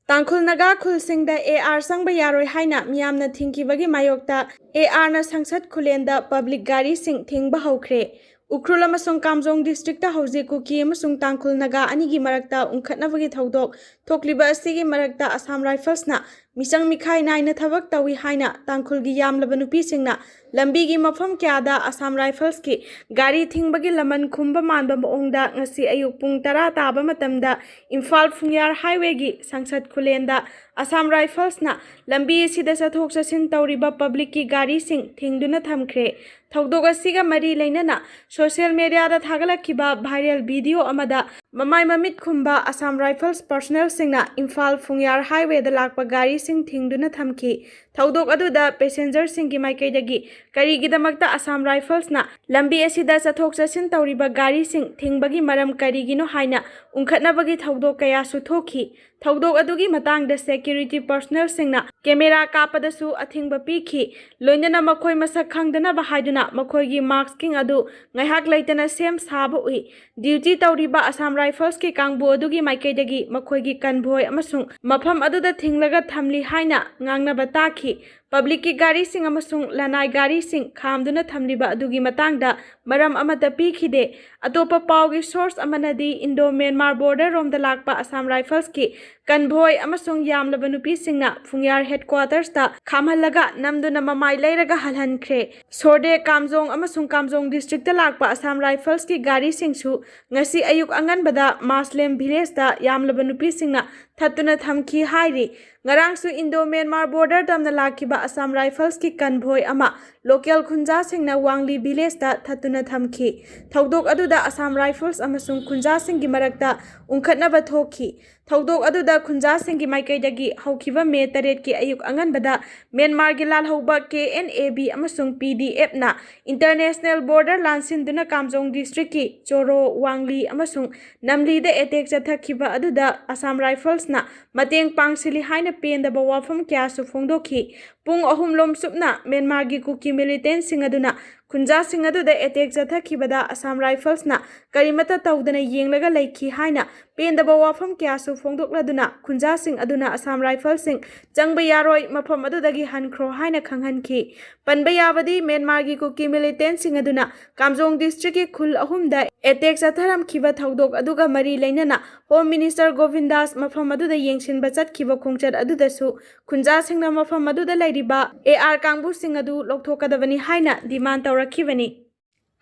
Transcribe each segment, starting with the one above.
Tangkhul naga khulsingda AR sangba yaroi haina miyamna thingkibagi mayokta AR na sangsad khulenda public gari sing thingba haukhre. Ukhrul amasung Kamjong district ta hauji kuki amasung Tangkhul naga anigi marakta ungkhatnabagi thaudok thokliba asigi marakta Assam Rifles na misang mikhai naina thabak tawi haina Tangkhul gi yamlaba nupi singna lambi gi mafam kyada Assam Rifles ki gari thingbagi laman khumba manba maongda ngasi ayuk pung 10 taba matamda Imphal Phungyar highway gi sangsad khulenda Assam Rifles na lambi sida sathok sasin tawriba public ki gari sing thingduna thamkhre. Thaudok asiga mari leinana social media da thagalakiba viral video amada mamai mamit khumba Assam Rifles personnel singna Imphal Phungyar highway da lakpa gari sing thingduna thamki. Thaudok aduda passenger singi maikaidagi karigidamakta Assam Rifles na lambi asida sathok sasin tawriba gari sing thingbagi maram karigino haina ungkhatnabagi thaudok kaya su thoki. Thaudok adugi matangda security personnel singna camera kapadasu athingba piki loinana makhoi masak khangdana bahaiduna makhoi gi marks king adu ngaihak leitana sem saba ui duty tawriba Assam Rifles ki kangbu adugi maikaidagi makhoi gi convoy amasung mafam aduda thinglaga thamli haina ngangna bataki public ki gari sing amasung lanai gari sing khamduna thamliba adugi matangda maram amata pikhide atopa pawgi source amanadi Indo Myanmar border rom da lakpa Assam Rifles ki convoy amasung yamlaba nupi singna Phungyar headquarters ta khamhalaga namduna mamai leiraga halhankhre. Sorde Kamjong amasung Kamjong district ta lakpa Assam Rifles ki gari singsu ngasi ayuk anganbada Maslem village ta yamlaba nupi singna thatuna thamki hairi. Ngarangsu Indo Myanmar border damna lakiba Assam Rifles ki convoy ama local khunja singna Wangli village ta thatuna thamki. Thaudok aduda Assam Rifles amasung khunja singi marakta ungkhatnaba thoki. Thaudok aduda khunja singi maikaidagi haukiba May 8 ki ayuk anganbada Myanmar gi lalhauba KNA-B amasung PDF na international border lansinduna Kamjong district ki Choro Wangli amasung Namli da attack chathakiba aduda Assam Rifles na mateng pangsili haina pendaba wafam kya su phongdoki. Pung ahum lom supna Myanmar gi kuki militant sing aduna khunja sing aduda attack chathakibada Assam Rifles na karimata tawdana yenglaga leikhi haina pendaba wafam kya su phongdokladuna khunja sing aduna Assam Rifles sing changba yaroi mafam adudagi hankhro haina khanghanki. Panba yabadi Myanmar gi kuki militant sing aduna Kamjong district ki khul ahumda attack chatharam khiba thaudok aduga mari leinana Home Minister Govindas mafam aduda yengsinba chatkhiba khongchat adudasu khunja singna mafam aduda riba AR kangbu sing adu lokthokadabani haina demand tawrakhibani.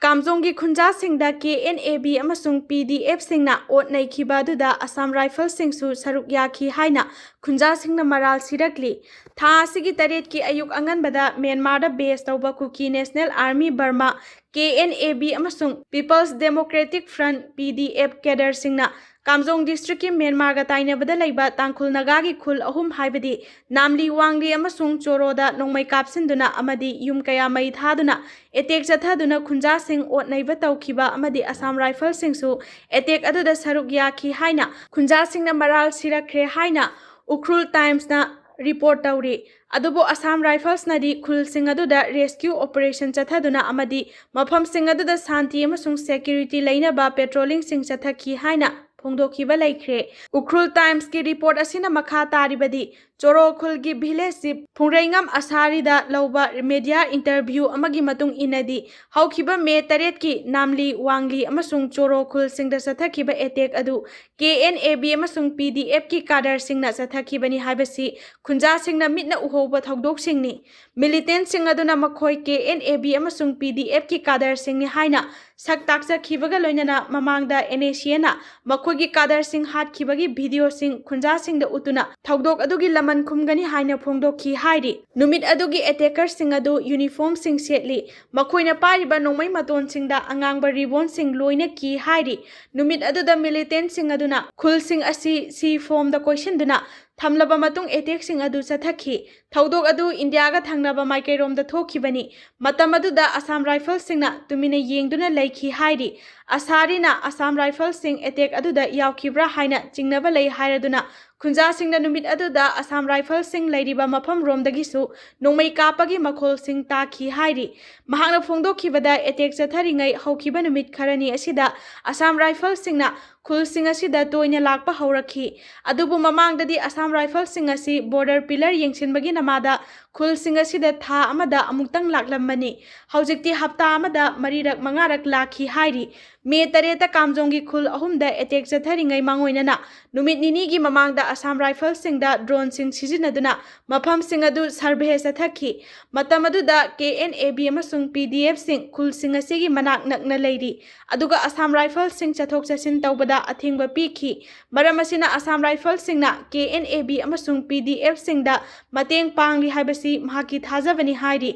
Kamjong gi khunja singda KNA-B amasung PDF singna ot naikhiba aduda Assam Rifles singsu saruk yakhi haina khunja singna maral sirakli. Tha asigi 8 ki ayuk anganbada Myanmar da base tawba Kuki National Army Burma KNA-B amasung People's Democratic Front PDF cadre singna Kamjong district ki Myanmar ga tainabada leiba Tangkhul naga gi khul ahum haibadi Namli Wangli amasung Choro da nongmai kapsinduna amadi yum kaya mai thaduna attack chathaduna khunja sing ot naiba tawkhiba amadi Assam Rifles singsu attack aduda saruk yakhi haina khunja singna maral sirakre haina Ukhrul Times na report tawri. Adubo Assam Rifles nadi khul sing aduda rescue operation chathaduna amadi mafam sing aduda santi amasung security leinaba patrolling sing chathaki haina phongdokhiba laikhre. Ukhrul Times ki report asina makha taribadi Choro khulgi village si phungraingam asari da lauba media interview amagi matung inadi haukhiba May 8 ki Namli Wangli amasung Choro khul singda sathakhiba attack adu KNA-B amasung PDF ki kadar singna sathakibani haibasi khunja singna mitna uhoba thaudok singni. Militant sing aduna makhoi KNA-B amasung PDF ki kadar singni haina sak taksa khibaga loinana mamangda NACA na makhoi gi kadar sing hat khibagi video sing khunja singda utuna thaudok adugi laman khumgani haina phongdokhi hairi. Numit adugi attacker sing adu uniform sing setli makhoina pariba nongmai maton singda angangba ribbon sing loina ki hairi. Numit aduda militant sing aduna khul sing asi si form da question duna thamlaba matung attack sing adu chathakhi. Thaudok adu India ga thangnaba maikairom da thokhibani matam aduda Assam Rifles singna tumina yengduna leikhi hairi. Asarina Assam Rifles sing attack aduda yawkhibra haina chingnaba lei hairaduna khunja singna numit aduda Assam Rifles sing leiriba mafam romdagisu nongmai kapagi makhol sing takhi hairi. Mahakna phongdokhibada attack chatharingai haukhiba numit kharani asida Assam Rifles singna ꯈꯨꯜꯁꯤꯡ ꯑꯁꯤꯗ ꯇꯣꯏꯅ ꯂꯥꯛꯄ ꯍꯧꯔꯛꯈꯤ ꯑꯗꯨꯕꯨ ꯃꯃꯥꯡꯗꯗꯤ ꯑꯁꯥꯝ ꯔꯥꯏꯐꯜꯁꯤꯡ ꯑꯁꯤ border pillar ꯌꯦꯡꯁꯤꯟꯕꯒꯤ ꯅꯃꯥꯗ ꯈꯨꯜꯁꯤꯡ ꯑꯁꯤꯗ ꯊꯥ ꯑꯃꯗ ꯑꯃꯨꯛꯇꯪ ꯂꯥꯛꯂꯝꯕꯅꯤ ꯍꯧꯖꯤꯛꯇꯤ ꯍꯞꯇꯥ ꯑꯃꯗ 4-5 ꯂꯥꯛꯈꯤ ꯍꯥꯏꯔꯤ ꯃꯦ 7ꯇ ꯀꯥꯝꯖꯣꯡꯒꯤ ꯈꯨꯜ ꯑꯍꯨꯝꯗ ꯑꯦꯇꯦꯛ ꯆꯠꯊꯔꯤꯉꯩ ꯃꯥꯡꯑꯣꯏꯅꯅ ꯅꯨꯃꯤꯠ ꯅꯤꯅꯤꯒꯤ ꯃꯃꯥꯡꯗ ꯑꯁꯥꯝ ꯔꯥꯏꯐꯜꯁꯤꯡꯗ ꯗ꯭ꯔꯣꯟꯁꯤꯡ ꯁꯤꯖꯤꯟꯅꯗꯨꯅ ꯃꯐꯝꯁꯤꯡ ꯑꯗꯨ ꯁꯔꯚꯦ ꯆꯠꯊꯈꯤ ꯃꯇꯝ ꯑꯗꯨꯗ KNA-B ꯑꯃꯁꯨꯡ PDF-ꯁꯤꯡ ꯈꯨꯜꯁꯤꯡ ꯑꯁꯤꯒꯤ ꯃꯅꯥꯛ ꯅꯛꯅ ꯂꯩꯔꯤ ꯑꯗꯨꯒ ꯑꯁꯥꯝ ꯔꯥꯏꯐꯜꯁꯤꯡ ꯆꯠꯊꯣꯛ ꯆꯠꯁꯤꯟ ꯇꯧꯕꯗ ꯑꯊꯤꯡꯕ ꯄꯤꯈꯤ ꯃꯔꯝ ꯑꯁꯤꯅ ꯑꯁꯥꯝ ꯔꯥꯏꯐꯜꯁꯤꯡꯅ KNA-B ꯑꯃꯁꯨꯡ PDF-ꯁꯤꯡꯗ ꯃꯇꯦꯡ ꯄꯥꯡꯂꯤ ꯍꯥꯏꯕꯁꯤ ꯃꯍꯥꯛꯀꯤ ꯊꯥꯖꯕꯅꯤ ꯍꯥꯏꯔꯤ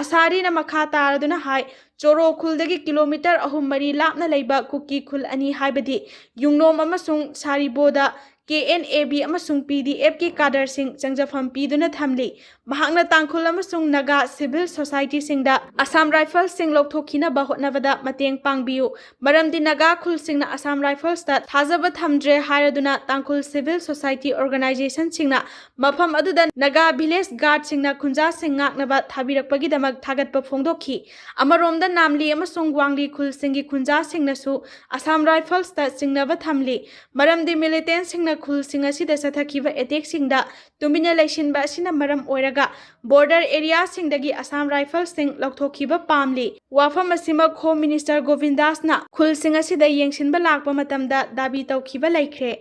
ꯑꯁꯥꯔꯤꯅ ꯃꯈꯥ ꯇꯥꯔꯗꯨꯅ ꯍꯥꯏ ꯆꯣꯔꯣ ꯈꯨꯜꯗꯒꯤ ꯀꯤꯂꯣꯃꯤꯇꯔ 3-4 ꯂꯥꯞꯅ ꯂꯩꯕ ꯀꯨꯀꯤ ꯈꯨꯜ ꯑꯅꯤ ꯍꯥꯏꯕꯗꯤ ꯌꯨꯡꯅꯣꯝ ꯑꯃꯁꯨꯡ ꯁꯥꯔꯤꯕꯣꯗ KNA-B ꯑꯃꯁꯨꯡ PDF-ꯀꯤ ꯀꯥꯗꯔꯁꯤꯡ ꯆꯪꯖꯐꯝ ꯄꯤꯗꯨꯅ ꯊꯝꯂꯤ ꯃꯍꯥꯛꯅ ꯇꯥꯡꯈꯨꯜ ꯑꯃꯁꯨꯡ ꯅꯥꯒꯥ ꯁꯤꯚꯤꯜ ꯁꯣꯁꯥꯏꯇꯤꯁꯤꯡꯗ ꯑꯁꯥꯝ ꯔꯥꯏꯐꯜꯁꯤꯡ ꯂꯧꯊꯣꯛꯈꯤꯅꯕ ꯍꯣꯠꯅꯕꯗ ꯃꯇꯦꯡ ꯄꯥꯡꯕꯤꯌꯨ ꯃꯔꯝꯗꯤ ꯅꯥꯒꯥ ꯈꯨꯜꯁꯤꯡꯅ ꯑꯁꯥꯝ ꯔꯥꯏꯐꯜꯁꯇ ꯊꯥꯖꯕ ꯊꯝꯗ꯭ꯔꯦ ꯍꯥꯏꯔꯗꯨꯅ ꯇꯥꯡꯈꯨꯜ ꯁꯤꯚꯤꯜ ꯁꯣꯁꯥꯏꯇꯤ ꯑꯣꯔꯒꯅꯥꯏꯖꯦꯁꯟꯁꯤꯡꯅ ꯃꯐꯝ ꯑꯗꯨꯗ ꯅꯥꯒꯥ ꯚꯤꯂꯦꯖ ꯒꯥꯔꯗꯁꯤꯡꯅ ꯈꯨꯟꯖꯥꯁꯤꯡ ꯉꯥꯛꯅꯕ ꯊꯥꯕꯤꯔꯛꯄꯒꯤꯗꯃꯛ ꯊꯥꯒꯠꯄ ꯐꯣꯡꯗꯣꯛꯈꯤ ꯑꯃꯔꯣꯝꯗ ꯅꯥꯝꯂꯤ ꯑꯃꯁꯨꯡ ꯋꯥꯡꯂꯤ ꯈꯨꯜꯁꯤꯡꯒꯤ ꯈꯨꯟꯖꯥꯁꯤꯡꯅꯁꯨ ꯑꯁꯥꯝ ꯔꯥꯏꯐꯜꯁꯇ ꯆꯤꯡꯅꯕ ꯊꯝꯂꯤ ꯃꯔꯝꯗꯤ ꯃꯤꯂꯤꯇꯦꯟꯠꯁꯤꯡꯅ ꯈꯨꯜꯁꯤꯡ ꯑꯁꯤꯗ ꯆꯠꯊꯈꯤꯕ ꯑꯦꯇꯦꯛꯁꯤꯡꯗ ꯇꯨꯃꯤꯟꯅ ꯂꯩꯁꯤꯟꯕ ꯑꯁꯤꯅ ꯃꯔꯝ ꯑꯣꯏꯔꯒ ꯕꯣꯔꯗꯔ ꯑꯦꯔꯤꯌꯥꯁꯤꯡꯗꯒꯤ ꯑꯁꯥꯝ ꯔꯥꯏꯐꯜꯁꯤꯡ ꯂꯧꯊꯣꯛꯈꯤꯕ ꯄꯥꯝꯂꯤ ꯋꯥꯐꯝ ꯑꯁꯤꯃꯛ ꯍꯣꯝ ꯃꯤꯅꯤꯁꯇꯔ ꯒꯣꯕꯤꯟꯗꯥꯁꯅ ꯈꯨꯜꯁꯤꯡ ꯑꯁꯤꯗ ꯌꯦꯡꯁꯤꯟꯕ ꯂꯥꯛꯄ ꯃꯇꯝꯗ ꯗꯥꯕꯤ ꯇꯧꯈꯤꯕ ꯂꯩꯈ꯭ꯔꯦ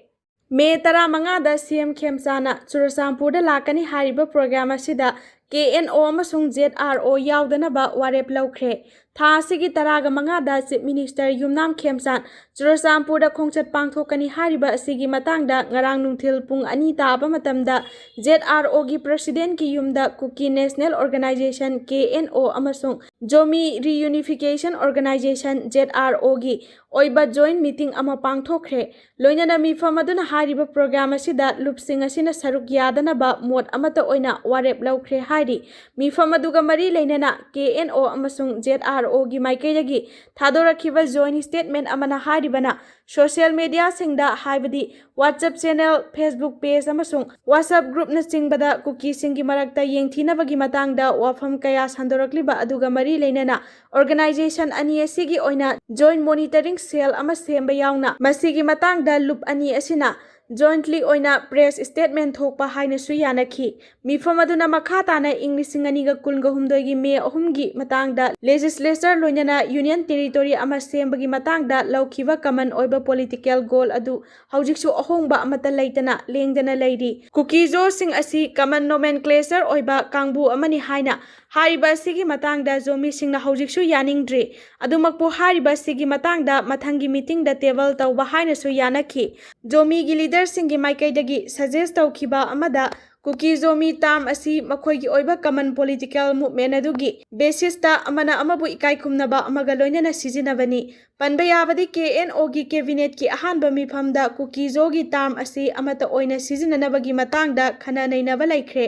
ꯃꯦ 15ꯗ CM ꯈꯦꯝꯆꯥꯅ ꯆꯨꯔꯆꯥꯟꯄꯨꯔꯗ ꯂꯥꯛꯀꯅꯤ ꯍꯥꯏꯔꯤꯕ ꯄ꯭ꯔꯣꯒ꯭ꯔꯥꯝ ꯑꯁꯤꯗ KNO ꯑꯃꯁꯨꯡ ZRO ꯌꯥꯎꯗꯅꯕ ꯋꯥꯔꯦꯞ ꯂꯧꯈ꯭ꯔꯦ ꯊꯥ ꯑꯁꯤꯒꯤ 15ꯗ ꯆꯤꯞ ꯃꯤꯅꯤꯁꯇꯔ ꯌꯨꯝꯅꯥꯝ ꯈꯦꯝꯆꯥꯟ ꯆꯨꯔꯆꯥꯟꯄꯨꯔꯗ ꯈꯣꯡꯆꯠ ꯄꯥꯡꯊꯣꯛꯀꯅꯤ ꯍꯥꯏꯔꯤꯕ ꯑꯁꯤꯒꯤ ꯃꯇꯥꯡꯗ ꯉꯔꯥꯡ ꯅꯨꯡꯊꯤꯜ ꯄꯨꯡ 2 ꯇꯥꯕ ꯃꯇꯝꯗ ZROꯒꯤ ꯄ꯭ꯔꯁꯤꯗꯦꯟꯠꯀꯤ ꯌꯨꯝꯗ ꯀꯨꯀꯤ ꯅꯦꯁꯅꯦꯜ ꯑꯣꯔꯒꯅꯥꯏꯖꯦꯁꯟ KNO ꯑꯃꯁꯨꯡ ꯖꯣꯃꯤ ꯔꯤꯌꯨꯅꯤꯐꯤꯀꯦꯁꯟ ꯑꯣꯔꯒꯅꯥꯏꯖꯦꯁꯟ ZROꯒꯤ ꯑꯣꯏꯕ ꯖꯣꯏꯟꯠ ꯃꯤꯇꯤꯡ ꯑꯃ ꯄꯥꯡꯊꯣꯛꯈ꯭ꯔꯦ ꯂꯣꯏꯅꯅ ꯃꯤꯐꯝ ꯑꯗꯨꯅ ꯍꯥꯏꯔꯤꯕ ꯄ꯭ꯔꯣꯒ꯭ꯔꯥꯝ ꯑꯁꯤꯗ ꯂꯨꯞꯁꯤꯡ ꯑꯁꯤꯅ ꯁꯔꯨꯛ ꯌꯥꯗꯅꯕ ꯃꯣꯠ ꯑꯃꯠꯇ ꯑꯣꯏꯅ ꯋꯥꯔꯦꯞ ꯂꯧꯈ꯭ꯔꯦ ꯍꯥꯏꯔꯤ ꯃꯤꯐꯝ ꯑꯗꯨꯒ ꯃꯔꯤ ꯂꯩꯅꯅ KNO ꯑꯃꯁꯨꯡ ZROꯒꯤ ꯃꯥꯏꯀꯩꯗꯒꯤ ꯊꯥꯗꯣꯔꯛꯈꯤꯕ ꯖꯣꯏꯟꯠ ꯁ꯭ꯇꯦꯠꯃꯦꯟꯠ ꯑꯃꯅ ꯍꯥꯏꯔꯤꯕꯅ ꯁꯣꯁꯤꯌꯦꯜ ꯃꯤꯗꯤꯌꯥꯁꯤꯡꯗ ꯍꯥꯏꯕꯗꯤ WhatsApp ꯆꯦꯅꯦꯜ Facebook ꯄꯦꯖ ꯑꯃꯁꯨꯡ WhatsApp ꯒ꯭ꯔꯨꯞꯅꯆꯤꯡꯕꯗ ꯀꯨꯀꯤꯁꯤꯡꯒꯤ ꯃꯔꯛꯇ ꯌꯦꯡꯊꯤꯅꯕꯒꯤ ꯃꯇꯥꯡꯗ ꯋꯥꯐꯝ ꯀꯌꯥ ꯁꯟꯗꯣꯔꯛꯂꯤꯕ ꯑꯗꯨꯒ ꯃꯔꯤ ꯂꯩꯅꯅ ꯑꯣꯔꯒꯅꯥꯏꯖꯦꯁꯟ ꯑꯅꯤ ꯑꯁꯤꯒꯤ ꯑꯣꯏꯅ ꯖꯣꯏꯟꯠ ꯃꯣꯅꯤꯇꯔꯤꯡ ꯁꯦꯜ ꯑꯃ ꯁꯦꯝꯕ ꯌꯥꯎꯅ ꯃꯁꯤꯒꯤ ꯃꯇꯥꯡꯗ ꯂꯨꯞ ꯑꯅꯤ ꯑꯁꯤꯅ ꯖꯣꯏꯟꯠꯂꯤ ꯑꯣꯏꯅ ꯄ꯭ꯔꯦꯁ ꯁ꯭ꯇꯦꯠꯃꯦꯟꯠ ꯊꯣꯛꯄ ꯍꯥꯏꯅꯁꯨ ꯌꯥꯅꯈꯤ ꯃꯤꯐꯝ ꯑꯗꯨꯅ ꯃꯈꯥ ꯇꯥꯅ ꯏꯪ 2019ꯒꯤ ꯃꯦ 3ꯒꯤ ꯃꯇꯥꯡꯗ ꯂꯦꯖꯤꯁꯂꯦꯆꯔ ꯂꯣꯏꯅꯅ ꯌꯨꯅꯤꯌꯟ ꯇꯦꯔꯤꯇꯣꯔꯤ ꯑꯃ ꯁꯦꯝꯕꯒꯤ ꯃꯇꯥꯡꯗ ꯂꯧꯈꯤꯕ कमन ओइबा पॉलिटिकल गोल अदु हौजिकसु अहोंबा अमता लेतना लेंगदना लेरी कुकीजो सिंग असि कमन नोमेनक्लेचर ओइबा कांगबु अमनि हाइना हारिबा सिगी मतांगदा जोमी सिंगना हौजिकसु यानिंगद्रे अदुमकपु हारिबा सिगी मतांगदा मथंगी मीटिंग दा टेबल तौबा हाइनसु यानखि जोमीगी लीडर सिंगी माइकैदगी सजेस्ट तौखिबा अमदा कुकी जोमी ताम असि मखोइगी ओइबा कमन पॉलिटिकल मूवमेंट अदुगी बेसिसता अमना अमबु इकाई खुमनबा अमगा लोइनना सिजिनबनी पनबा याबदी KNO गी कैबिनेट की अहानबा मिफमदा कुकी जोगी ताम असि अमता ओइना सिजिननबगी मतांगदा खना नैनबा लैख्रे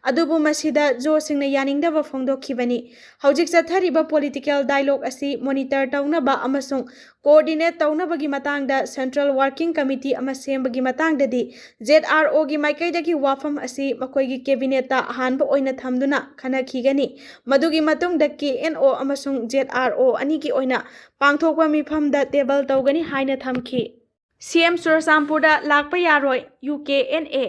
अदुबु मसिदा जो सिंगना यानिंगदबा फोंदोखिबनी हौजिक चथरिबा पॉलिटिकल डायलॉग असि मॉनिटर तौनबा अमसुंग कोऑर्डिनेट तौनबगी मतांगदा सेंट्रल वर्किंग कमिटी अमा सेमबगी मतांगददी ZRO गी माइकैदगी वाफम असि मखोइगी कैबिनेट अहानबा ओइना थमदुना खनाखिगनी मदुगी मतुंगदा KNO अमसुंग ZRO अनिगी ओइना पांगथोकबा मिफमदा टेबल तौगनी हाइना थमखि CM चुरचांपुरदा लाकपा यारोय UKNA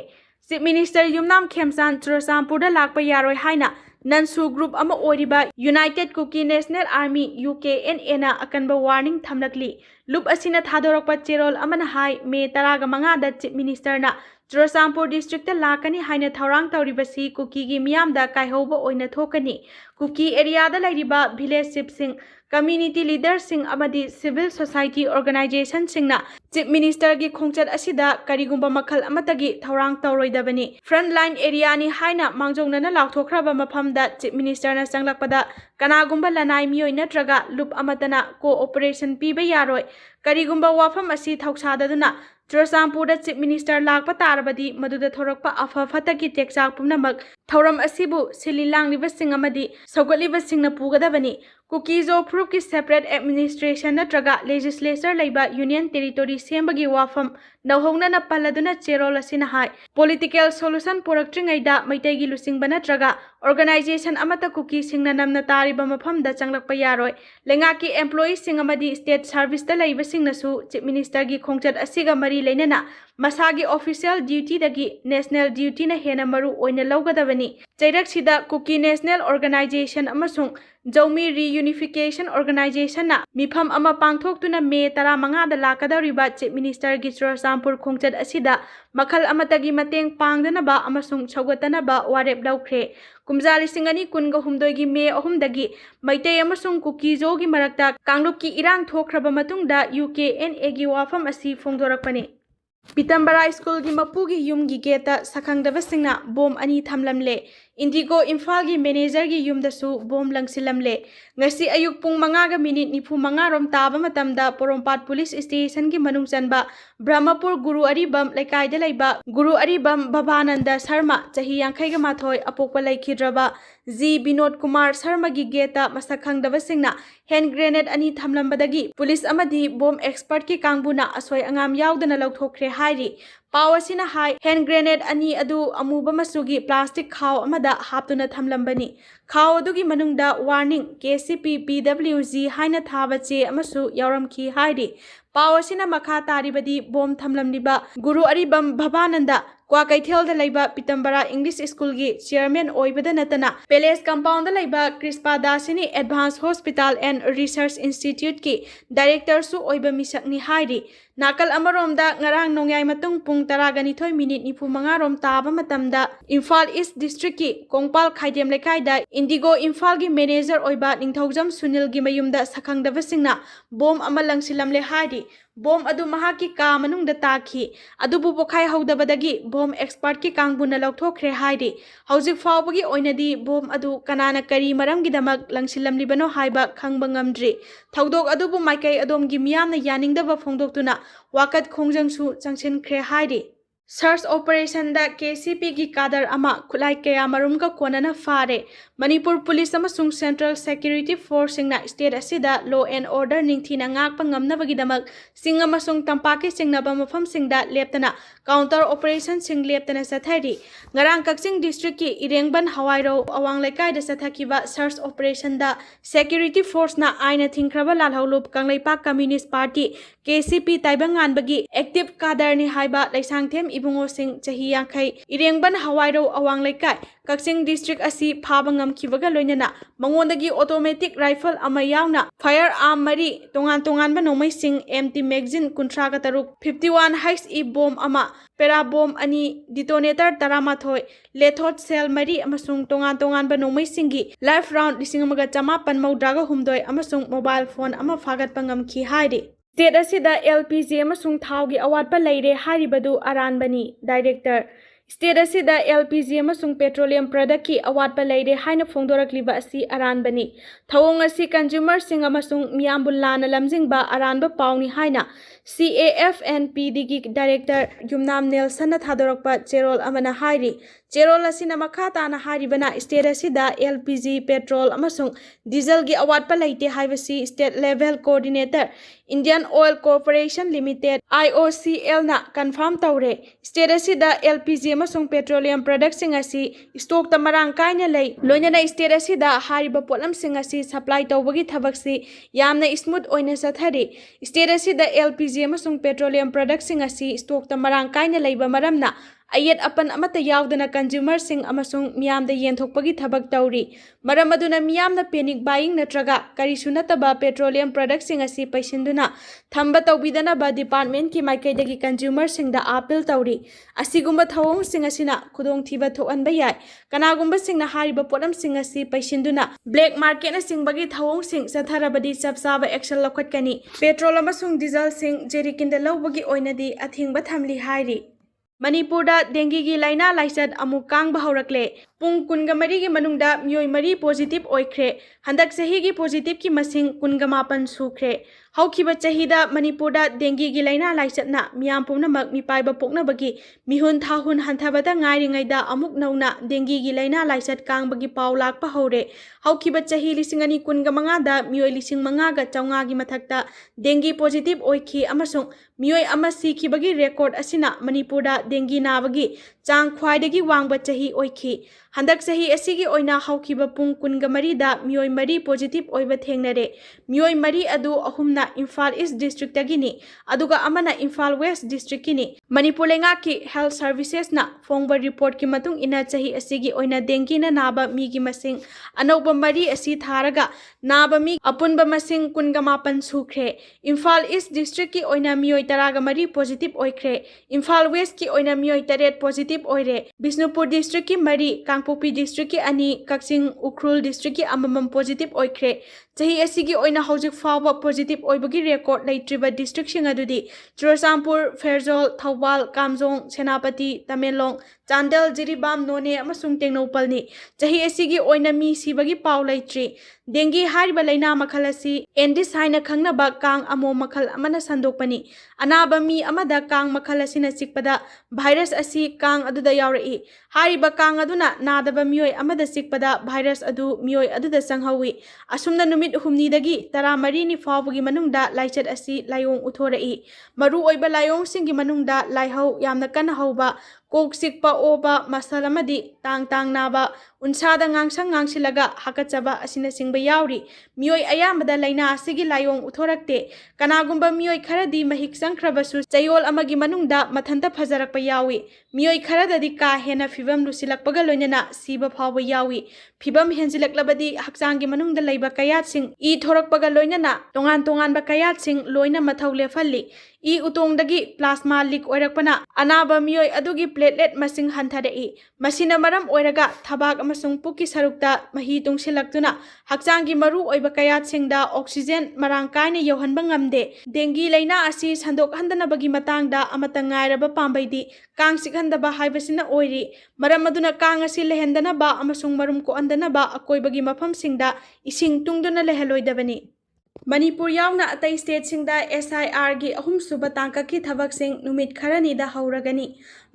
chief minister Yumnam Khemchand चुरचांपुरदा लाकपा यारोय हाइना ननसु ग्रुप अमा ओरिबा United Kuki National Army UKNA ना अकनबा वार्निंग थमलकली लुप असिना थादोरकपा चेरोल अमना हाई मे 15 दा चीफ मिनिस्टर ना चुरचांपुर डिस्ट्रिक्ट लाकनी हाइना थौरांग तौरिबसी कुकी गी मियामदा कायहौबा ओइना थोकनी कुकी एरियादा लैरिबा विलेज चिफसिंग कम्युनिटी लीडरसिंग अमदी सिविल सोसाइटी ऑर्गेनाइजेशन सिंगना चीफ मिनिस्टर की खोंचत असिदा करिगुंबा मखल अमतगी थौरांग तौरोइदबनी फ्रंट लाइन एरिया नि हाइना मांगजोंगना लाउथोखराबा मफमदा चीफ मिनिस्टर ना संगलकपदा कनागुंबा लनाई मियोय नत्रगा लुप अमतना कोऑपरेशन पीबा यारोय करिगुंबा वाफम असि थौसाददुना चुरचांपुरदा चीफ मिनिस्टर लाकपा तारबदी मदुदा थोरकपा अफा फतकी टेक्चाक पुमनमक थौरम असिबु सिलि लांगलिबसिंग अमदी सौगलिबसिंगना पुगदबनी कुकीजो प्रूफ की सेपरेट एडमिनिस्ट्रेशन नत्रगा लेजिस्लेचर लेबा यूनियन टेरिटोरी सेमबगी वाफम नौहौना पल्लदुना चेरोल असिना हाय पॉलिटिकल सोल्यूशन पोरक्ट्रिंगैदा मैतैगी लुसिंगबा नत्रगा ऑर्गेनाइजेशन अमता कुकी सिंगना नमना तारिबा मफमदा चंगलकपा यारोय लेंगाकी एम्प्लॉई सिंग अमदी स्टेट सर्विस दा लैबा सिंगनासु चीफ मिनिस्टर की खोंगचत असिगा मरी लेनना मसागी ऑफिशियल ड्यूटी दगी नेशनल ड्यूटी ना हेना मरु ओइना लौगदबनी चैरकसिदा cookie national organisation अमसुंग Jaume रियूनिफिकेशन organisation ना मिफम अमा पांगथोक्तुना मे 15 दा लाकदौरिबा चीफ मिनिस्टर की चुरचांदपुर खोंगचत असिदा मखल अमतगी mateꯡ पांगदनबा अमसुंग छौगतनबा वारेप लौख्रे कुमजा 2023 की मे 3 दगी मैतै अमसुंग कुकीजो की मरक्ता कांगलुप की इरांग थोख्रबा मतुंगदा UKNA की वाफम असि फोंदोरकपने पितंबरा स्कूल की मपू की यूम की गेटा सखंगदबसिंगना बोम अनि थमलमले इंडिगो इम्फाल की मैनेजर की यूमदसु बोम लंगसिलमले ngasi ayuk pung 5:95 rom taba matamda porompat police station की मनुंग चनबा ब्रह्मपुर गुरु अरिबम लेकायदा लैबा गुरु अरिबम बाबानंद शर्मा चाही 52 अपोकपा लैखिद्रबा जी विनोद कुमार शर्मा की गेटा मसक खंगदबसिंगना हैंड ग्रेनेड अनि थमलमबदगी पुलिस अमदी बोम एक्सपर्ट की कांगबुना असोय अंगाम यावदना लौथोखरे हाइरी पावसिना हाई हैंड ग्रेनेड अनि अदु अमुबा मसुगी प्लास्टिक खाव अमदा हापतुना थमलंबनी खाव अदुगी मनुंगदा वार्निंग KCP PWG हाइना थाबचे अमसु यावरमखी हाइरी पावसिना मखा तारिबदी बोम थमलमनिबा गुरु अरिबम भवानंदा क्वा कैथेल दा लैबा पितंबरा इंग्लिश स्कूल की चेयरमैन ओइबदा नतना पैलेस कंपाउंड दा लैबा क्रिस्पा दासिनी advance hospital and research institute की डायरेक्टर सु ओइबा मिसकनी हाइरी नाकल अमरोमदा ngarang nongyai matung pung 12 minute 95 rom taba matamda Imphal East District की कोंगपाल खाइदेम लेकायदा इंडिगो इम्फाल की मैनेजर ओइबा निंगथौजम सुनील की मयुमदा सखंगदबसिंगना बोम अमा लंगसिलमले हाइरी बोम अदु महा की का मनुंगदा ताखी अदुबु पोखाय हौदबदगी बोम एक्सपर्ट की कांगबुना लौथोखरे हाइरी हौजिक फावबगी ओइनदी बोम अदु कनाना करी मरमगिदमक लंगसिलमलिबनो हाइबा खंगबा ngamdri थौदोक अदुबु माइकै अदोमगी मियामना यानिंगदबा फोंदोक्तुना वाकत खोंजंगसु चंगसिनख्रे हाइरी सर्च ऑपरेशन दा KCP की कादर अमा खुलाई कया मरुम का कोनना फारे मणिपुर पुलिस अमसुंग सेंट्रल सिक्योरिटी फोर्स सिंगना स्टेट असिदा लॉ एंड ऑर्डर निंगथीना ngakpa ngamnabagidamag sing amasung tampaki singnaba mafam singda leptana counter operation sing leptana sathari ngarang kaksing district ki irengban hawairo awang lekai da sathakiba search operation da security force na aina thingkhraba lalholup kanglaipa communist party KCP taibangan bagi active kader ni haiba laisangthem ibungo sing chahi 50 irengban hawairo awang lekai kaksing district asi phabangam khibaga loinana mangondagi automatic rifle ama yauna firearm mari tongan tongan ba nomai sing empty magazine 53 51 HE bomb ama para bomb ani detonator 13 lethot cell mari amasung tongan tongan ba nomai singi live round 1950 humdoi amasung mobile phone ama fagat pangam khi hairi state asida LPG amasung thau gi awat pa leire haribadu aranbani director state असिदा LPG अमसुंग petroleum product की अवाट पर लेरे हाइना फोंदोरकलिबा असि अरानबनी थवोंग असि consumer सिंग अमसुंग मियामबुल लाना लमजिंगबा अरानबा पावनी हाइना CAFNPD की डायरेक्टर युमनाम नेल्सन थादोरकपा चेरोल अमना हाइरी चेरोल असिना मखा ताना हारिबना स्टेट असिदा LPG पेट्रोल अमसुंग डीजल की अवाट पर लेते हाइबसी state level coordinator Indian Oil Corporation Limited IOCL ना कंफर्म तौरे स्टेट असिदा LPG अमसुंग पेट्रोलियम प्रोडक्ट सिंग असि स्टॉक ता मरांग कायना लई लोइना स्टेट असिदा हारिबा पोटलम सिंग असि सप्लाई तौबगी थबकसि यामना स्मूथ ओइना सथरि स्टेट असिदा LPG अमसुंग पेट्रोलियम प्रोडक्ट सिंग असि स्टॉक ता मरांग कायना लैबा मरमना अयत अपन अमत यावदना कंज्यूमर सिंग अमसुंग मियामदा येंथोकपगी थबक तौरी मरम अदुना मियामना पेनिक बाइंग नत्रगा करिसु नतबा पेट्रोलियम प्रोडक्ट सिंग असि पैसिंदुना थंबा तौबिदना बा डिपार्टमेंट की माइकैदगी कंज्यूमर सिंग दा अपील तौरी असिगुंबा थवोंग सिंग असिना खुदोंग थिबा थोअनबा याय कनागुंबा सिंगना हारिबा पोटम सिंग असि पैसिंदुना ब्लैक मार्केट ना सिंगबगी थवोंग सिंग सथारबदी चपसाबा एक्शन लौखटकनी पेट्रोल अमसुंग डीजल सिंग जेरिकिंदा लौबगी ओइनदी अथिंगबा थमली हाइरी मणिपुर डेंगी की लाइना लाइचत अमुक कांगबा हौरकले ꯄꯨꯡ 24ꯒꯤ ꯃꯅꯨꯡꯗ ꯃꯤꯑꯣꯏ 4 ꯄꯣꯖꯤꯇꯤꯚ ꯑꯣꯏꯈ꯭ꯔꯦ ꯍꯟꯗꯛ ꯆꯍꯤꯒꯤ ꯄꯣꯖꯤꯇꯤꯚꯀꯤ ꯃꯁꯤꯡ 19 ꯁꯨꯈ꯭ꯔꯦ ꯍꯧꯈꯤꯕ ꯆꯍꯤꯗ ꯃꯅꯤꯄꯨꯔꯗ ꯗꯦꯡꯒꯤꯒꯤ ꯂꯩꯅꯥ ꯂꯥꯏꯆꯠꯅ ꯃꯤꯌꯥꯝ ꯄꯨꯝꯅꯃꯛ ꯃꯤꯄꯥꯏꯕ ꯄꯣꯛꯅꯕꯒꯤ ꯃꯤꯍꯨꯟ ꯊꯥꯍꯨꯟ ꯍꯟꯊꯕꯗ ꯉꯥꯏꯔꯤꯉꯩꯗ ꯑꯃꯨꯛ ꯅꯧꯅ ꯗꯦꯡꯒꯤꯒꯤ ꯂꯩꯅꯥ ꯂꯥꯏꯆꯠ ꯀꯥꯡꯕꯒꯤ ꯄꯥꯎ ꯂꯥꯛꯄ ꯍꯧꯔꯦ ꯍꯧꯈꯤꯕ ꯆꯍꯤ 2015ꯗ ꯃꯤꯑꯣꯏ 5,500ꯒꯤ ꯃꯊꯛꯇ ꯗꯦꯡꯒꯤ ꯄꯣꯖꯤꯇꯤꯚ ꯑꯣꯏꯈꯤ ꯑꯃꯁꯨꯡ ꯃꯤꯑꯣꯏ ꯑꯃ ꯁꯤꯈꯤꯕꯒꯤ ꯔꯦꯀꯣꯔꯗ ꯑꯁꯤꯅ ꯃꯅꯤꯄꯨꯔꯗ ꯗꯦꯡꯒꯤ ꯅꯥꯕꯒꯤ ꯆꯥꯡ ꯈ꯭ꯋꯥꯏꯗꯒꯤ ꯋꯥꯡꯕ ꯆꯍꯤ ꯑꯣꯏꯈꯤ ꯍꯟꯗꯛ ꯆꯍꯤ ꯑꯁꯤꯒꯤ ꯑꯣꯏꯅ ꯍꯧꯈꯤꯕ ꯄꯨꯡ 24ꯗ ꯃꯤꯑꯣꯏ 4 ꯄꯣꯖꯤꯇꯤꯚ ꯑꯣꯏꯕ ꯊꯦꯡꯅꯔꯦ ꯃꯤꯑꯣꯏ 4 ꯑꯗꯨ ꯑꯍꯨꯝꯅ ꯏꯝꯐꯥꯜ ꯏꯁ ꯗꯤꯁꯇ꯭ꯔꯤꯛꯇꯒꯤꯅꯤ ꯑꯗꯨꯒ ꯑꯃꯅ ꯏꯝꯐꯥꯜ ꯋꯦꯁ ꯗꯤꯁꯇ꯭ꯔꯤꯛꯀꯤꯅꯤ ꯃꯅꯤꯄꯨꯔ ꯂꯩꯉꯥꯛꯀꯤ ꯍꯦꯜꯊ ꯁꯔꯚꯤꯁꯦꯁꯅ ꯐꯣꯡꯕ ꯔꯤꯄꯣꯔꯠꯀꯤ ꯃꯇꯨꯡ ꯏꯟꯅ ꯆꯍꯤ ꯑꯁꯤꯒꯤ ꯑꯣꯏꯅ ꯗꯦꯡꯒꯤꯅ ꯅꯥꯕ ꯃꯤꯒꯤ ꯃꯁꯤꯡ ꯑꯅꯧꯕ 4 ꯑꯁꯤ ꯊꯥꯔꯒ ꯅꯥꯕ ꯃꯤ ꯑꯄꯨꯟꯕ ꯃꯁꯤꯡ 19 ꯁꯨꯈ꯭ꯔꯦ ꯏꯝꯐꯥꯜ ꯏꯁ ꯗꯤꯁꯇ꯭ꯔꯤꯛꯀꯤ ꯑꯣꯏꯅ ꯃꯤꯑꯣꯏ 14 ꯄꯣꯖꯤꯇꯤꯚ ꯑꯣꯏꯈ꯭ꯔꯦ ꯏꯝꯐꯥꯜ ꯋꯦꯁtkꯤ ꯑꯣꯏꯅ ꯃꯤꯑꯣꯏ 8 ꯄꯣꯖꯤꯇꯤꯚ ꯑꯣꯏꯔꯦ ꯕꯤꯁꯅꯨꯄꯨꯔ ꯗꯤꯁꯇ꯭ꯔꯤꯛꯀꯤ 4 ꯀꯥꯡꯄꯣꯛꯄꯤ ꯗꯤꯁꯇ꯭ꯔꯤꯛꯀꯤ 2 ꯀꯛꯆꯤꯡ ꯎꯈ꯭ꯔꯨꯜ ꯗꯤꯁꯇ꯭ꯔꯤꯛꯀꯤ ꯑꯃꯃꯝ ꯄꯣꯖꯤꯇꯤꯚ ꯑꯣꯏꯈ꯭ꯔꯦ ꯆꯍꯤ ꯑꯁꯤꯒꯤ ꯑꯣꯏꯅ ꯍꯧꯖꯤꯛ ꯐꯥꯎꯕ ꯄꯣꯖꯤꯇꯤꯚ ꯑꯣꯏꯕꯒꯤ ꯔꯦꯀꯣꯔꯗ ꯂꯩꯇ꯭ꯔꯤꯕ ꯗꯤꯁꯇ꯭ꯔꯤꯛꯁꯤꯡ ꯑꯗꯨꯗꯤ ꯆꯨꯔꯆꯥꯟꯄꯨꯔ ꯐꯦꯔꯖꯣꯜ ꯊꯧꯕꯥꯜ ꯀꯥꯝꯖꯣꯡ ꯁꯦꯅꯥꯄꯇꯤ ꯇꯃꯦꯡꯂꯣꯡ ꯆꯥꯟꯗꯦꯜ ꯖꯤꯔꯤꯕꯥꯝ ꯅꯣꯅꯦ ꯑꯃꯁꯨꯡ ꯇꯦꯡꯅꯧꯄꯜꯅꯤ ꯆꯍꯤ ꯑꯁꯤꯒꯤ ꯑꯣꯏꯅ ꯃꯤ ꯁꯤꯕꯒꯤ ꯄꯥꯎ ꯂꯩꯇ꯭ꯔꯤ ꯗꯦꯡꯒꯤ ꯍꯥꯏꯔꯤꯕ ꯂꯩꯅꯥ ꯃꯈꯜ ꯑꯁꯤ ꯑꯦꯟꯗꯤꯁ ꯍꯥꯏꯅ ꯈꯪꯅꯕ ꯀꯥꯡ ꯑꯃꯣꯝ ꯃꯈꯜ ꯑꯃꯅ ꯁꯟꯗꯣꯛꯄꯅꯤ ꯑꯅꯥꯕ ꯃꯤ ꯑꯃꯗ ꯀꯥꯡ ꯃꯈꯜ ꯑꯁꯤꯅ ꯆꯤꯛꯄꯗ ꯚꯥꯏꯔꯁ ꯑꯁꯤ ꯀꯥꯡ ꯑꯗꯨꯗ ꯌꯥꯎꯔꯛꯏ ꯍꯥꯏꯔꯤꯕ ꯀꯥꯡ ꯑꯗꯨꯅ ꯅꯥꯗꯕ ꯃꯤꯑꯣꯏ ꯑꯃꯗ ꯆꯤꯛꯄꯗ ꯚꯥꯏꯔꯁ ꯑꯗꯨ ꯃꯤꯑꯣꯏ ꯑꯗꯨꯗ ꯆꯪꯍꯧꯏ ꯑꯁꯨꯝꯅ ꯅꯨꯃꯤꯠ 9ꯗꯒꯤ 14ꯅꯤ ꯐꯥꯎꯕꯒꯤ ꯃꯅꯨꯡꯗ ꯂꯥꯏꯆꯠ ꯑꯁꯤ ꯂꯥꯏꯑꯣꯡ ꯎꯠꯊꯣꯔꯛꯏ ꯃꯔꯨꯑꯣꯏꯕ ꯂꯥꯏꯑꯣꯡꯁꯤꯡꯒꯤ ꯃꯅꯨꯡꯗ ꯂꯥꯏꯍꯧ ꯌꯥꯝꯅ ꯀꯟꯅ ꯍꯧꯕ ꯀꯣꯛ ꯆꯤꯛꯄ ꯑꯣꯕ ꯃꯁꯜ ꯑꯃꯗꯤ ꯇꯥꯡ ꯅꯥꯕ ꯎꯟꯁꯥꯗ ꯉꯥꯡꯁꯪ ꯉꯥꯡꯁꯤꯜꯂꯒ ꯍꯥꯀꯠꯆꯕ ꯑꯁꯤꯅꯆꯤꯡꯕ ꯌꯥꯎꯔꯤ ꯃꯤꯑꯣꯏ ꯑꯌꯥꯝꯕꯗ ꯂꯩꯅꯥ ꯑꯁꯤꯒꯤ ꯂꯥꯏꯑꯣꯡ ꯎꯠꯊꯣꯔꯛꯇꯦ ꯀꯅꯥꯒꯨꯝꯕ ꯃꯤꯑꯣꯏ ꯈꯔꯗꯤ ꯃꯍꯤꯛ ꯆꯪꯈ꯭ꯔꯕꯁꯨ ꯆꯌꯣꯜ ꯑꯃꯒꯤ ꯃꯅꯨꯡꯗ ꯃꯊꯟꯇ ꯐꯖꯔꯛꯄ ꯌꯥꯎꯏ ꯃꯤꯑꯣꯏ ꯈꯔꯗꯗꯤ ꯀꯥ ꯍꯦꯟꯅ ꯐꯤꯕꯝ ꯂꯨꯁꯤꯜꯂꯛꯄꯒ ꯂꯣꯏꯅꯅ ꯁꯤꯕ ꯐꯥꯎꯕ ꯌꯥꯎꯏ ꯐꯤꯕꯝ ꯍꯦꯟꯖꯤꯜꯂꯛꯂꯕꯗꯤ ꯍꯛꯆꯥꯡꯒꯤ ꯃꯅꯨꯡꯗ ꯂꯩꯕ ꯀꯌꯥꯠꯁꯤꯡ ꯏ ꯊꯣꯔꯛꯄꯒ ꯂꯣꯏꯅꯅ ꯇꯣꯉꯥꯟꯕ ꯀꯌꯥꯠꯁꯤꯡ ꯂꯣꯏꯅ ꯃꯊꯧ ꯂꯦꯞꯍꯜꯂꯤ ꯏ ꯎꯇꯣꯡꯗꯒꯤ ꯄ꯭ꯂꯥꯁꯃꯥ ꯂꯤꯛ ꯑꯣꯏꯔꯛꯄꯅ ꯑꯅꯥꯕ ꯃꯤꯑꯣꯏ ꯑꯗꯨꯒꯤ ꯄ꯭ꯂꯦꯠꯂꯦꯠ ꯃꯁꯤꯡ ꯍꯟꯊꯔꯛꯏ ꯃꯁꯤꯅ ꯃꯔꯝ ꯑꯣꯏꯔꯒ ꯊꯕꯥꯛ ꯑꯃꯁꯨꯡ ꯄꯨꯛꯀꯤ ꯁꯔꯨꯛꯇ ꯃꯍꯤ ꯇꯨꯡꯁꯤꯜꯂꯛꯇꯨꯅ ꯍꯛꯆꯥꯡꯒꯤ ꯃꯔꯨꯑꯣꯏꯕ ꯀꯌꯥꯠꯁꯤꯡꯗ ꯑꯣꯛꯁꯤꯖꯦꯟ ꯃꯔꯥꯡ ꯀꯥꯏꯅ ꯌꯧꯍꯟꯕ ꯉꯝꯗꯦ ꯗꯦꯡꯒꯤ ꯂꯩꯅꯥ ꯑꯁꯤ ꯁꯟꯗꯣꯛꯍꯟꯗꯅꯕꯒꯤ ꯃꯇꯥꯡꯗ ꯑꯃꯠꯇ ꯉꯥꯏꯔꯕ ꯄꯥꯝꯕꯩꯗꯤ ꯀꯥꯡ ꯆꯤꯛꯍꯟꯗꯕ ꯍꯥꯏꯕꯁꯤꯅ ꯑꯣꯏꯔꯤ ꯃꯔꯝ ꯑꯗꯨꯅ ꯀꯥꯡ ꯑꯁꯤ ꯂꯩꯍꯟꯗꯅꯕ ꯑꯃꯁꯨꯡ ꯃꯔꯨꯝ ꯀꯣꯛꯍꯟꯗꯅꯕ ꯑꯀꯣꯏꯕꯒꯤ ꯃꯐꯝꯁꯤꯡꯗ ꯏꯁꯤꯡ ꯇꯨꯡꯗꯨꯅ ꯂꯩꯍꯜꯂꯣꯏꯗꯕꯅꯤ ꯃꯅꯤꯄꯨꯔ ꯌꯥꯎꯅ ꯑꯇꯩ ꯁ꯭ꯇꯦꯠꯁꯤꯡꯗ SIRꯒꯤ 3ꯁꯨꯕ ꯇꯥꯡꯀꯛꯀꯤ ꯊꯕꯛꯁꯤꯡ ꯅꯨꯃꯤꯠ ꯈꯔꯅꯤꯗ ꯍꯧꯔꯒꯅꯤ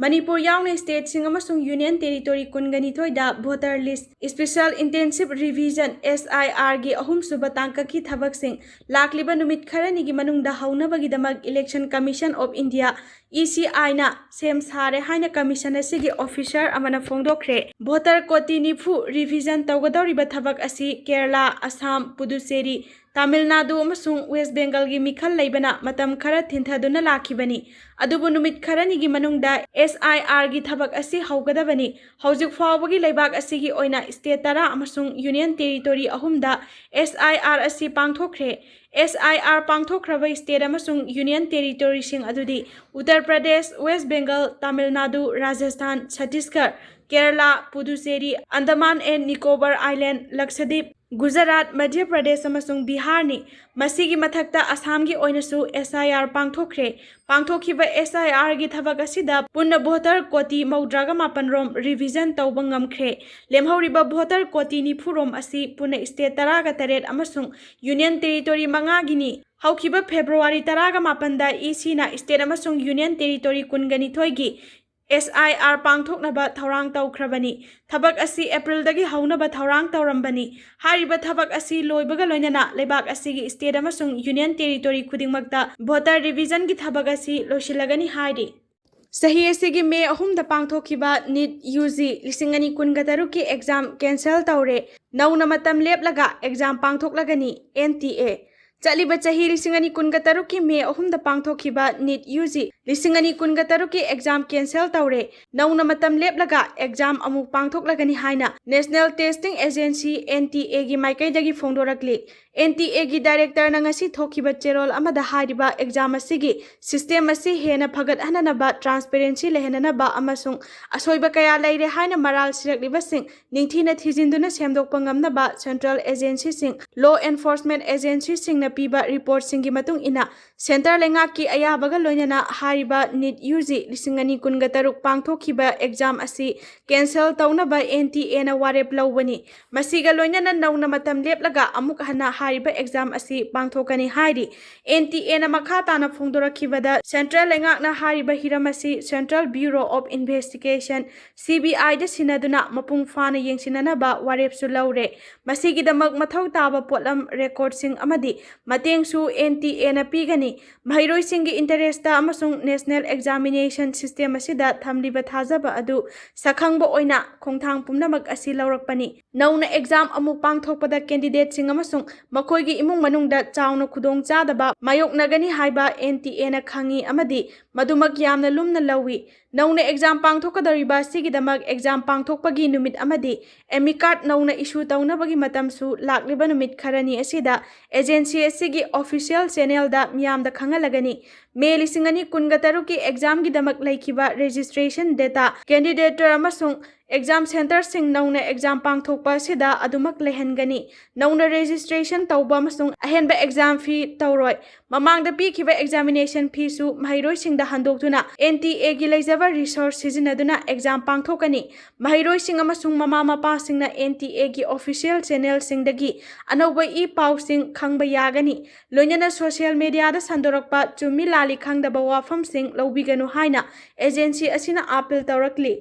ꯃꯅꯤꯄꯨꯔ ꯌꯥꯎꯅ ꯁ꯭ꯇꯦꯠꯁꯤꯡ ꯑꯃꯁꯨꯡ ꯌꯨꯅꯤꯌꯟ ꯇꯦꯔꯤꯇꯣꯔꯤ 12ꯗ voter list special intensive revision SIRꯒꯤ 3ꯁꯨꯕ ꯇꯥꯡꯀꯛꯀꯤ ꯊꯕꯛꯁꯤꯡ ꯂꯥꯛꯂꯤꯕ ꯅꯨꯃꯤꯠ ꯈꯔꯅꯤꯒꯤ ꯃꯅꯨꯡꯗ ꯍꯧꯅꯕꯒꯤꯗꯃꯛ ꯏꯂꯦꯛꯁꯟ ꯀꯃꯤꯁꯟ ꯑꯣꯐ ꯏꯟꯗꯤꯌꯥ ECIꯅ ꯁꯦꯝ ꯁꯥꯔꯦ ꯍꯥꯏꯅꯀꯃꯤꯁꯟ ꯑꯁꯤꯒꯤ ꯑꯣꯐꯤꯁꯥꯔ ꯑꯃꯅ ꯐꯣꯡꯗꯣꯛꯈ꯭ꯔꯦ ꯚꯣꯇꯔ ꯀꯣꯇꯤ 90 ꯔꯤꯚꯤꯖꯟ ꯇꯧꯒꯗꯧꯔꯤꯕ ꯊꯕꯛ ꯑꯁꯤ ꯀꯦꯔꯂꯥ ꯑꯁꯥꯝ ꯄꯨꯗꯨꯆꯦꯔꯤ ꯇꯥꯃꯤꯜ ꯅꯥꯗꯨ ꯑꯃꯁꯨꯡ ꯋꯦꯁ ꯕꯦꯡꯒꯜꯒꯤ ꯃꯤꯈꯜ ꯂꯩꯕꯅ ꯃꯇꯝ ꯈꯔ ꯊꯤꯟꯊꯗꯨꯅ ꯂꯥꯛꯈꯤꯕꯅꯤ ꯑꯗꯨꯕꯨ ꯅꯨꯃꯤꯠ ꯈꯔꯅꯤꯒꯤ ꯃꯅꯨꯡꯗ SIRꯒꯤ ꯊꯕꯛ ꯑꯁꯤ ꯍꯧꯒꯗꯕꯅꯤ ꯍꯧꯖꯤꯛ ꯐꯥꯎꯕꯒꯤ ꯂꯩꯕꯥꯛ ꯑꯁꯤꯒꯤ ꯑꯣꯏꯅ ꯁ꯭ꯇꯦꯠ 10 ꯑꯃꯁꯨꯡ ꯌꯨꯅꯤꯌꯟ ꯇꯦꯔꯤꯇꯣꯔꯤ 3ꯗ SIR ꯑꯁꯤ ꯄꯥꯡꯊꯣꯛꯈ꯭ꯔꯦ SIR ꯄꯥꯡꯊꯣꯛꯈ꯭ꯔꯕ ꯁ꯭ꯇꯦꯠ ꯑꯃꯁꯨꯡ ꯌꯨꯅꯤꯌꯟ ꯇꯦꯔꯤꯇꯣꯔꯤꯁꯤꯡ ꯑꯗꯨꯗꯤ Uttar Pradesh west Bengal Tamil Nadu Rajasthan Chhattisgarh Kerala Puducherry Andaman and Nicobar island Lakshadweep Gujarat Madhya Pradesh ꯑꯃꯁꯨꯡ ꯕꯤꯍꯥꯔꯅꯤ ꯃꯁꯤꯒꯤ ꯃꯊꯛꯇ ꯑꯁꯥꯝꯒꯤ ꯑꯣꯏꯅꯁꯨ SIR ꯄꯥꯡꯊꯣꯛꯈ꯭ꯔꯦ ꯄꯥꯡꯊꯣꯛꯈꯤꯕ SIRꯒꯤ ꯊꯕꯛ ꯑꯁꯤꯗ ꯄꯨꯟꯅ ꯚꯣꯇꯔ ꯀꯣꯇꯤ 89 ꯔꯣꯝ ꯔꯤꯚꯤꯖꯟ ꯇꯧꯕ ꯉꯝꯈ꯭ꯔꯦ ꯂꯦꯝꯍꯧꯔꯤꯕ ꯚꯣꯇꯔ ꯀꯣꯇꯤ 90 ꯔꯣꯝ ꯑꯁꯤ ꯄꯨꯟꯅ ꯁ꯭ꯇꯦꯠ 18 ꯑꯃꯁꯨꯡ ꯌꯨꯅꯤꯌꯟ ꯇꯦꯔꯤꯇꯣꯔꯤ 5ꯒꯤꯅꯤ ꯍꯧꯈꯤꯕ ꯐꯦꯕ꯭ꯔꯨꯋꯥꯔꯤ 18ꯗ ECꯅ ꯁ꯭ꯇꯦꯠ ꯑꯃꯁꯨꯡ ꯌꯨꯅꯤꯌꯟ ꯇꯦꯔꯤꯇꯣꯔꯤ 22ꯒꯤ SIR ꯄꯥꯡꯊꯣꯛꯅꯕ ꯊꯧꯔꯥꯡ ꯇꯧꯈ꯭ꯔꯕꯅꯤ ꯊꯕꯛ ꯑꯁꯤ ꯑꯦꯄ꯭ꯔꯤꯜꯗꯒꯤ ꯍꯧꯅꯕ ꯊꯧꯔꯥꯡ ꯇꯧꯔꯝꯕꯅꯤ ꯍꯥꯏꯔꯤꯕ ꯊꯕꯛ ꯑꯁꯤ ꯂꯣꯏꯕꯒ ꯂꯣꯏꯅꯅ ꯂꯩꯕꯥꯛ ꯑꯁꯤꯒꯤ ꯁ꯭ꯇꯦꯠ ꯑꯃꯁꯨꯡ ꯌꯨꯅꯤꯌꯟ ꯇꯦꯔꯤꯇꯣꯔꯤ ꯈꯨꯗꯤꯡꯃꯛꯇ ꯚꯣꯇꯔ ꯔꯤꯚꯤꯖꯟꯒꯤ ꯊꯕꯛ ꯑꯁꯤ ꯂꯣꯏꯁꯤꯜꯂꯒꯅꯤ ꯍꯥꯏꯔꯤ ꯆꯍꯤ ꯑꯁꯤꯒꯤ ꯃꯦ 3ꯗ ꯄꯥꯡꯊꯣꯛꯈꯤꯕ NEET UG 2026ꯀꯤ ꯑꯦꯛꯖꯥꯝ ꯀꯦꯟꯁꯦꯜ ꯇꯧꯔꯦ ꯅꯧꯅ ꯃꯇꯝ ꯂꯦꯞꯂꯒ ꯑꯦꯛꯖꯥꯝ ꯄꯥꯡꯊꯣꯛꯂꯒꯅꯤ NTA ꯆꯠꯂꯤꯕ ꯆꯍꯤ 2026ꯀꯤ ꯃꯦ 3ꯗ ꯄꯥꯡꯊꯣꯛꯈꯤꯕ NEET UG 2026ꯀꯤ ꯑꯦꯛꯖꯥꯝ ꯀꯦꯟꯁꯦꯜ ꯇꯧꯔꯦ ꯅꯧꯅ ꯃꯇꯝ ꯂꯦꯞꯂꯒ ꯑꯦꯛꯖꯥꯝ ꯑꯃꯨꯛ ꯄꯥꯡꯊꯣꯛꯂꯒꯅꯤ ꯍꯥꯏꯅ ꯅꯦꯁꯅꯦꯜ ꯇꯦꯁꯇꯤꯡ ꯑꯦꯖꯦꯟꯁꯤ NTAꯒꯤ ꯃꯥꯏꯀꯩꯗꯒꯤ ꯐꯣꯡꯗꯣꯔꯛꯂꯤ NTAꯒꯤ ꯗꯥꯏꯔꯦꯛꯇꯔꯅ ꯉꯁꯤ ꯊꯣꯛꯈꯤꯕ ꯆꯦꯔꯣꯜ ꯑꯃꯗ ꯍꯥꯏꯔꯤꯕ ꯑꯦꯛꯖꯥꯝ ꯑꯁꯤꯒꯤ ꯁꯤꯁꯇꯦꯝ ꯑꯁꯤ ꯍꯦꯟꯅ ꯐꯒꯠꯍꯟꯅꯕ ꯇ꯭ꯔꯥꯟꯁꯄꯦꯔꯦꯟꯁꯤ ꯂꯩꯍꯟꯅꯕ ꯑꯃꯁꯨꯡ ꯑꯁꯣꯏꯕ ꯀꯌꯥ ꯂꯩꯔꯦ ꯍꯥꯏꯅ ꯃꯔꯥꯜ ꯁꯤꯔꯛꯂꯤꯕꯁꯤꯡ ꯅꯤꯡꯊꯤꯅ ꯊꯤꯖꯤꯟꯗꯨꯅ ꯁꯦꯝꯗꯣꯛꯄ ꯉꯝꯅꯕ ꯁꯦꯟꯇ꯭ꯔꯦꯜ ꯑꯦꯖꯦꯟꯁꯤꯁꯤꯡ ꯂꯣ ꯑꯦꯟꯐꯣꯔꯁꯃꯦꯟꯠ ꯑꯦꯖꯦꯟꯁꯤꯁꯤꯡꯅ ꯄꯤꯕ ꯔꯤꯄꯣꯔꯠꯁꯤꯡꯒꯤ ꯃꯇꯨꯡ ꯏꯟꯅ ꯁꯦꯟꯇꯔ ꯂꯩꯉꯥꯛꯀꯤ ꯑꯌꯥꯕꯒ ꯂꯣꯏꯅꯅ ꯍꯥꯏꯔꯤꯕ ꯍꯥꯏꯔꯤꯕ NEET UG 2023 ꯄꯥꯡꯊꯣꯛꯈꯤꯕ ꯑꯦꯛꯖꯥꯝ ꯑꯁꯤ ꯀꯦꯟꯁꯦꯜ ꯇꯧꯅꯕ NTA ꯅ ꯋꯥꯔꯦꯞ ꯂꯧꯕꯅꯤ꯫ ꯃꯁꯤꯒ ꯂꯣꯏꯅꯅ ꯅꯧꯅ ꯃꯇꯝ ꯂꯦꯞꯂꯒ ꯑꯃꯨꯛ ꯍꯟꯅ ꯍꯥꯏꯔꯤꯕ ꯑꯦꯛꯖꯥꯝ ꯑꯁꯤ ꯄꯥꯡꯊꯣꯛꯀꯅꯤ ꯍꯥꯏꯔꯤ꯫ NTA ꯅ ꯃꯈꯥ ꯇꯥꯅ ꯐꯣꯡꯗꯣꯔꯛꯈꯤꯕꯗ ꯁꯦꯟꯇ꯭ꯔꯦꯜ ꯂꯩꯉꯥꯛꯅ ꯍꯥꯏꯔꯤꯕ ꯍꯤꯔꯝ ꯑꯁꯤ central bureau of investigation (CBI) ꯗ ꯁꯤꯟꯅꯗꯨꯅ ꯃꯄꯨꯡ ꯐꯥꯅ ꯌꯦꯡꯁꯤꯟꯅꯅꯕ ꯋꯥꯔꯦꯞꯁꯨ ꯂꯧꯔꯦ꯫ ꯃꯁꯤꯒꯤꯗꯃꯛ ꯃꯊꯧ ꯇꯥꯕ ꯄꯣꯠꯂꯝ, ꯔꯦꯀꯣꯔꯗꯁꯤꯡ ꯑꯃꯗꯤ ꯃꯇꯦꯡꯁꯨ NTA ꯅ ꯄꯤꯒꯅꯤ꯫ ꯃꯍꯩꯔꯣꯏꯁꯤꯡꯒꯤ ꯏꯟꯇꯔꯦꯁꯇ ꯑꯃꯁꯨꯡ ꯅꯦꯁꯅꯦꯜ ꯑꯦꯛꯖꯥꯃꯤꯅꯦꯁꯟ ꯁꯤꯁꯇꯦꯝ ꯑꯁꯤꯗ ꯊꯝꯂꯤꯕ ꯊꯥꯖꯕ ꯑꯗꯨ ꯁꯛꯈꯪꯕ ꯑꯣꯏꯅ ꯈꯣꯡꯊꯥꯡ ꯄꯨꯝꯅꯃꯛ ꯑꯁꯤ ꯂꯧꯔꯛꯄꯅꯤ꯫ ꯅꯧꯅ ꯑꯦꯛꯖꯥꯝ ꯑꯃꯨꯛ ꯄꯥꯡꯊꯣꯛꯄꯗ ꯀꯦꯟꯗꯤꯗꯦꯠꯁꯤꯡ ꯑꯃꯁꯨꯡ ꯃꯈꯣꯏꯒꯤ ꯏꯃꯨꯡ ꯃꯅꯨꯡꯗ ꯆꯥꯎꯅ ꯈꯨꯗꯣꯡꯆꯥꯗꯕ ꯃꯥꯌꯣꯛꯅꯒꯅꯤ ꯍꯥꯏꯕ NTA ꯅ ꯈꯪꯏ ꯑꯃꯗꯤ ꯃꯗꯨꯃꯛ ꯌꯥꯝꯅ ꯂꯨꯝꯅ ꯂꯧꯏ꯫ ꯅꯧꯅ ꯑꯦꯛꯖꯥꯝ ꯄꯥꯡꯊꯣꯛꯀꯗꯧꯔꯤꯕ ꯑꯁꯤꯒꯤꯗꯃꯛ ꯑꯦꯛꯖꯥꯝ ꯄꯥꯡꯊꯣꯛꯄꯒꯤ ꯅꯨꯃꯤꯠ ꯑꯃꯗꯤ ꯑꯦꯗꯃꯤꯠ ꯅꯧꯅ ꯏꯁꯨ ꯇꯧꯅꯕꯒꯤ ꯃꯇꯝꯁꯨ ꯂꯥꯛꯂꯤꯕ ꯅꯨꯃꯤꯠ ꯈꯔꯅꯤ ꯑꯁꯤꯗ ꯑꯦꯖꯦꯟꯁꯤ ꯑꯁꯤꯒꯤ ꯑꯣꯐꯤꯁꯤꯌꯦꯜ ꯆꯦꯅꯦꯜꯗ ꯃꯤꯌꯥꯝꯗ ꯈꯪꯍꯜꯂꯒꯅꯤ꯫ ꯃꯦ 2023ꯒꯤ ꯑꯦꯛꯖꯥꯝꯒꯤꯗꯃꯛ ꯂꯩꯈꯤꯕ ꯔꯦꯖꯤꯁꯇ꯭ꯔꯦꯁꯟ ꯗꯦꯇꯥ, ꯀꯦꯟꯗꯤꯗꯦꯇꯔ ꯑꯃꯁꯨꯡ ꯑꯦꯛꯖꯥꯝ ꯁꯦꯟꯇꯔꯁꯤꯡ ꯅꯧꯅ ꯑꯦꯛꯖꯥꯝ ꯄꯥꯡꯊꯣꯛꯄ ꯑꯁꯤꯗ ꯑꯗꯨꯃꯛ ꯂꯩꯍꯟꯒꯅꯤ꯫ ꯅꯧꯅ ꯔꯦꯖꯤꯁꯇ꯭ꯔꯦꯁꯟ ꯇꯧꯕ ꯑꯃꯁꯨꯡ ꯑꯍꯦꯟꯕ ꯑꯦꯛꯖꯥꯝ ꯐꯤ ꯇꯧꯔꯣꯏ꯫ ꯃꯃꯥꯡꯗ ꯄꯤꯈꯤꯕ ꯑꯦꯛꯖꯥꯃꯤꯅꯦꯁꯟ ꯐꯤꯁꯨ ꯃꯍꯩꯔꯣꯏꯁꯤꯡꯗ ꯍꯟꯗꯣꯛꯇꯨꯅ NTA ꯒꯤ ꯂꯩꯖꯕ ꯔꯤꯁꯣꯔꯁ ꯁꯤꯖꯤꯟꯅꯗꯨꯅ ꯑꯦꯛꯖꯥꯝ ꯄꯥꯡꯊꯣꯛꯀꯅꯤ꯫ ꯃꯍꯩꯔꯣꯏꯁꯤꯡ ꯑꯃꯁꯨꯡ ꯃꯃꯥ-ꯃꯄꯥꯁꯤꯡꯅ NTA ꯒꯤ ꯑꯣꯐꯤꯁꯤꯌꯦꯜ ꯆꯦꯅꯦꯜꯁꯤꯡꯗꯒꯤ ꯑꯅꯧꯕ ꯏ-ꯄꯥꯎꯁꯤꯡ ꯈꯪꯕ ꯌꯥꯒꯅꯤ꯫ ꯂꯣꯏꯅꯅ ꯁꯣꯁꯤꯌꯦꯜ ꯃꯤꯗꯤꯌꯥꯗ ꯁꯟꯗꯣꯔꯛꯄ ꯆꯨꯝꯃꯤ ꯂꯥꯜꯂꯤ ꯈꯪꯗꯕ ꯋꯥꯐꯝꯁꯤꯡ ꯂꯧꯕꯤꯒꯅꯨ ꯍꯥꯏꯅ ꯑꯦꯖꯦꯟꯁꯤ ꯑꯁꯤꯅ ꯑꯥꯄꯤꯜ ꯇꯧꯔꯛꯂꯤ꯫